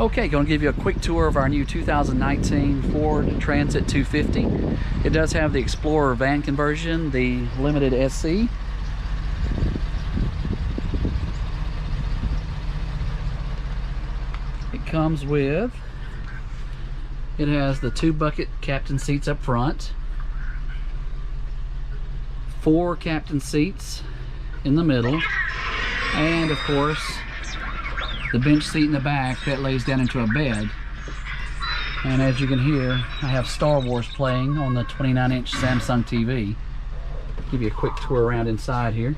Okay, going to give you a quick tour of our new 2019 Ford Transit 250. It does have the Explorer van conversion, the Limited SC. It comes with, it has the 2 bucket captain seats up front, 4 captain seats in the middle, and of course the bench seat in the back that lays down into a bed. And as you can hear, I have Star Wars playing on the 29-inch Samsung TV. Give you a quick tour around inside here.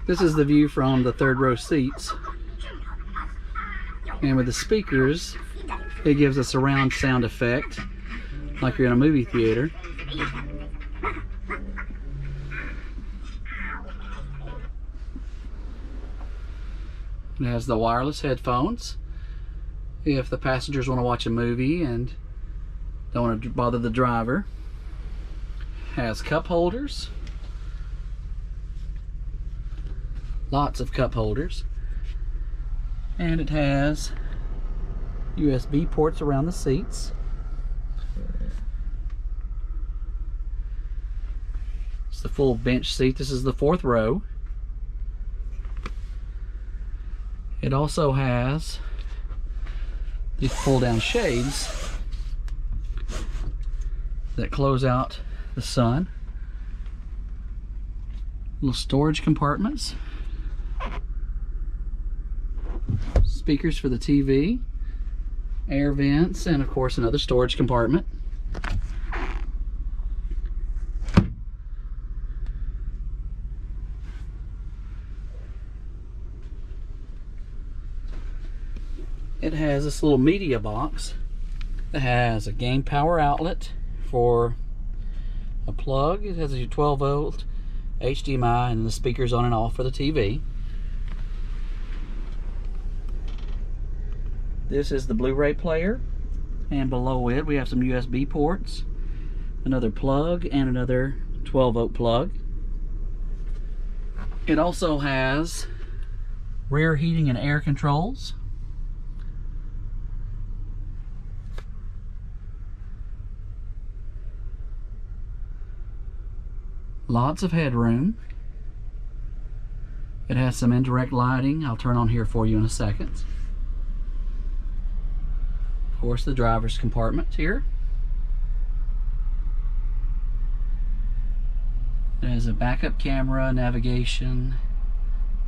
This is the view from the 3rd row seats. And with the speakers, it gives a surround sound effect like you're in a movie theater. It has the wireless headphones if the passengers want to watch a movie and don't want to bother the driver. It has cup holders, lots of cup holders. And it has USB ports around the seats. It's the full bench seat. This is the 4th row. It also has these pull down shades that close out the sun. Little storage compartments. Speakers for the TV, air vents, and of course another storage compartment. It has this little media box that has a gain power outlet for a plug. It has a 12-volt HDMI and the speakers on and off for the TV. This is the Blu-ray player, and below it we have some USB ports, another plug, and another 12-volt plug. It also has rear heating and air controls. Lots of headroom. It has some indirect lighting I'll turn on here for you in a second. Of course, the driver's compartment here. It has a backup camera, navigation,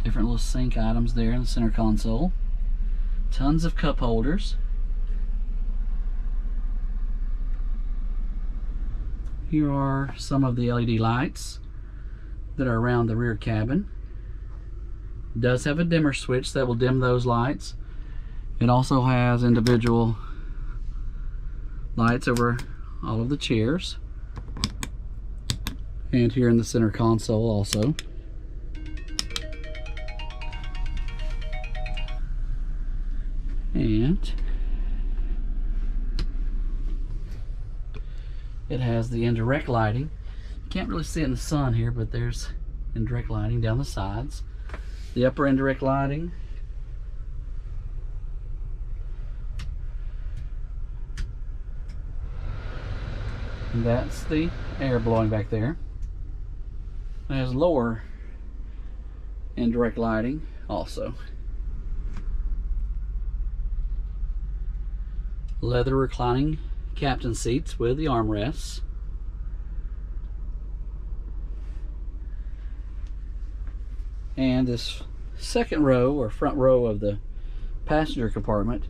different little sync items there in the center console. Tons of cup holders. Here are some of the LED lights that are around the rear cabin. It does have a dimmer switch that will dim those lights. It also has individual lights over all of the chairs, and here in the center console also. And it has the indirect lighting. You can't really see it in the sun here, but there's indirect lighting down the sides. The upper indirect lighting. And that's the air blowing back there. It has lower indirect lighting also. Leather reclining captain seats with the armrests. And this second row or front row of the passenger compartment,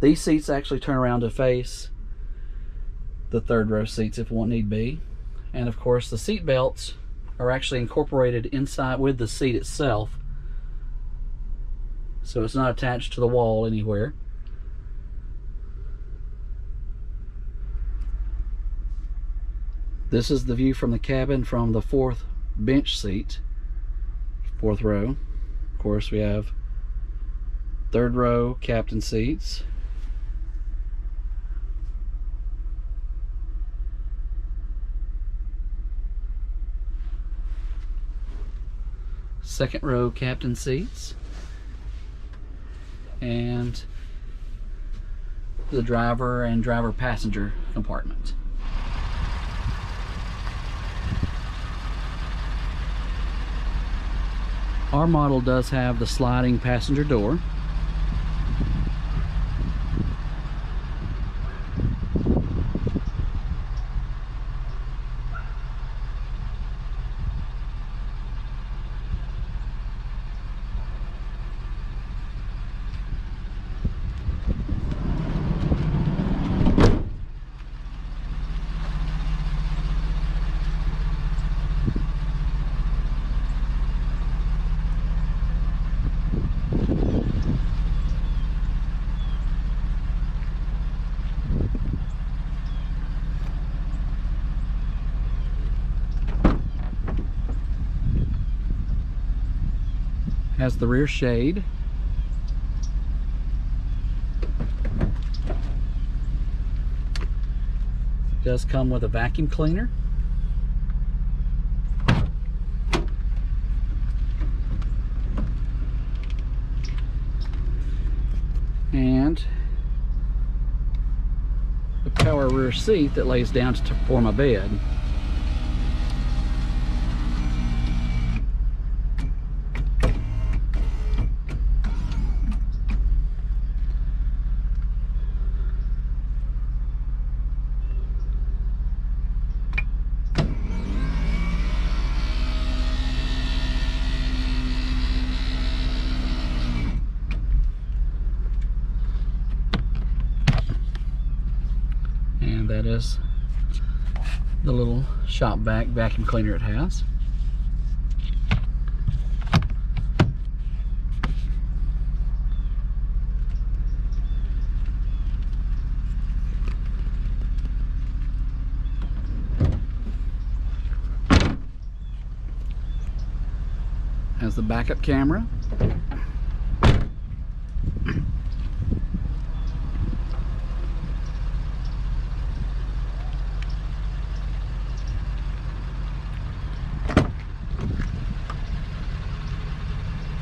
these seats actually turn around to face the 3rd row seats if one need be. And of course the seat belts are actually incorporated inside with the seat itself, so it's not attached to the wall anywhere. This is the view from the cabin from the 4th bench seat, 4th row. Of course we have 3rd row captain seats, second row captain seats, and the driver and driver passenger compartment. Our model does have the sliding passenger door. Has the rear shade. Does come with a vacuum cleaner. And the power rear seat that lays down to form a bed. And that is the little shop vac vacuum cleaner it has. Has the backup camera.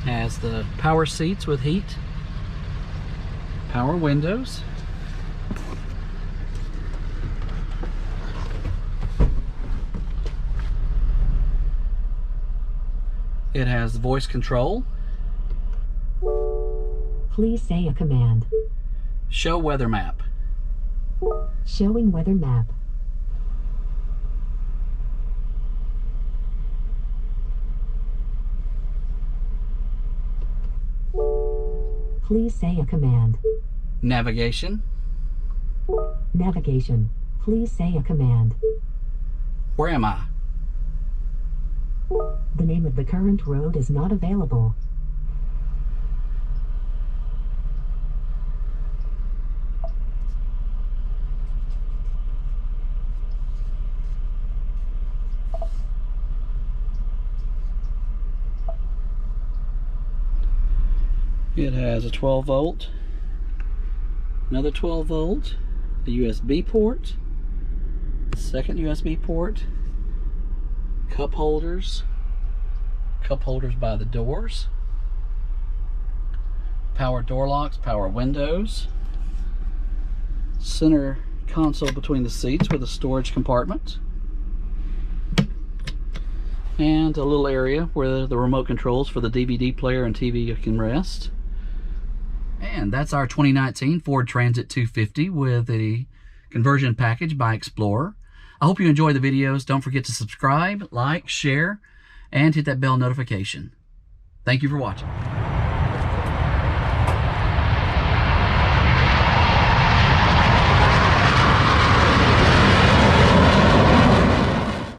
Has the power seats with heat, power windows, it has voice control, please say a command, show weather map, showing weather map, please say a command, navigation, navigation, please say a command, where am I? the name of the current road is not available. It has a 12 volt, another 12 volt, a USB port, second USB port, cup holders by the doors, power door locks, power windows, center console between the seats with a storage compartment, and a little area where the remote controls for the DVD player and TV can rest. And that's our 2019 Ford Transit 250 with a conversion package by Explorer. I hope you enjoy the videos. Don't forget to subscribe, like, share, and hit that bell notification. Thank you for watching.